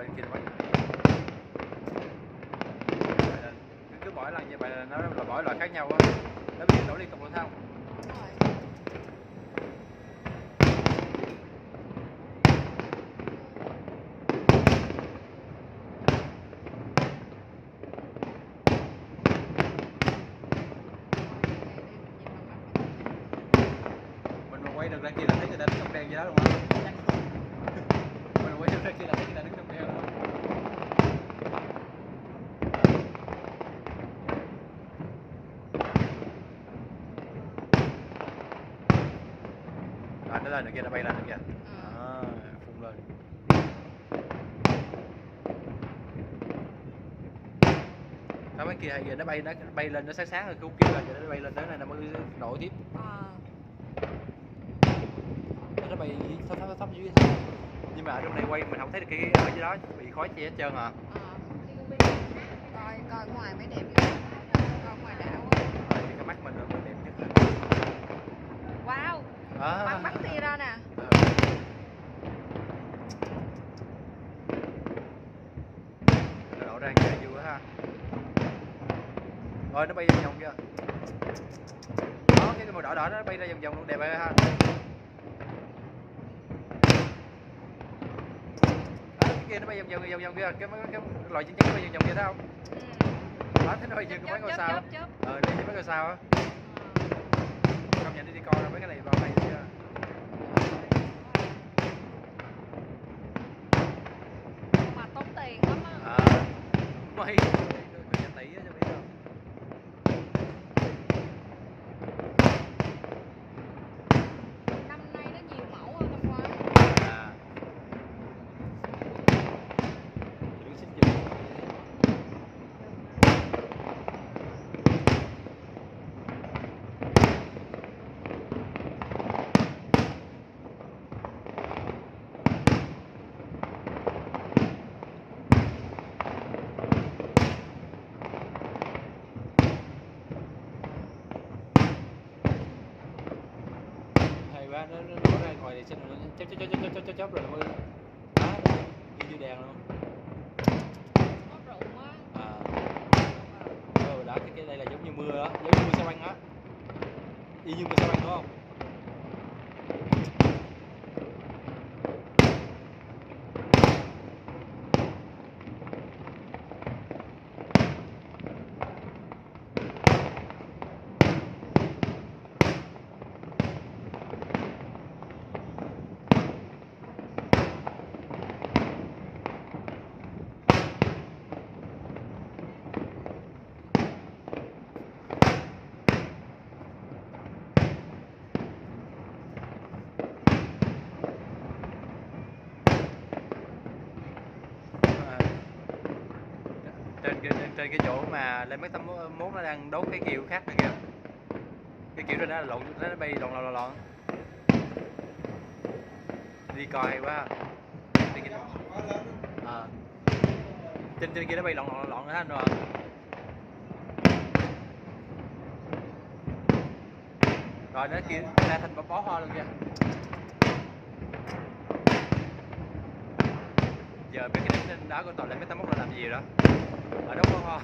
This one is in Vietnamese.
rồi kìa mấy. Cứ mỗi lần như vậy là nó là mỗi loại khác nhau á, nó bị nổi liên tục luôn thấy không? Mình mà quay được ra kia là thấy người ta đứng trong đèn gì đó luôn á. Mình quay được ra kia là thấy người ta đứng trong đèn luôn. Nó lên được kia, nó bay lên được kìa. Phun lên. Đó, mấy kia hay giờ nó bay lên nó sáng sáng rồi, khúc kia là giờ nó bay lên tới này nó mới nổi tiếp. Nó bay thấp dưới thôi. Nhưng mà ở trong đây quay mình không thấy được cái ở dưới đó bị khói che hết trơn à. Coi ngoài mới đẹp, coi ngoài đảo á. Cái mắt mình là đẹp nhất. Wow, bắn tia ra nè. Nó đổ ra kìa, vui quá ha. Rồi nó bay vòng vòng kìa. Đó, cái màu đỏ đỏ nó bay ra vòng vòng luôn, đẹp rồi ha. Đó, cái kia nó bay vòng vòng kìa, cái loại chim nó bay vòng vòng kia thấy không? Đó, thấy nó bay vòng mấy ngôi sao. Đi với mấy ngôi sao á. Công nhận đi coi mấy cái này vào đây chưa? Mà tốn tiền lắm á. Quay cả tỷ á cho biết không? Năm nay nó nhiều mẫu hơn năm ngoái. Đứng xích chừng. Quá, nó đổ ra ngoài thì xin nó chớp rồi mới đó, như đèn luôn. Có rụng á. Đó, cái đây là giống như mưa đó, giống như mưa sao băng á, y như mưa sao băng đúng không? Trên cái chỗ mà lên mấy 81 nó đang đốt cái kiểu khác nữa kìa, cái kiểu đó nó lộn, nó bay lòn đi coi hay quá. Trên kia nó bay lọn nữa hết rồi. Rồi nó kia ra thành bó hoa luôn kìa. Giờ mấy cái đỉnh đó của tàu lên mấy 81 là làm gì đó? Ở đó có hoa.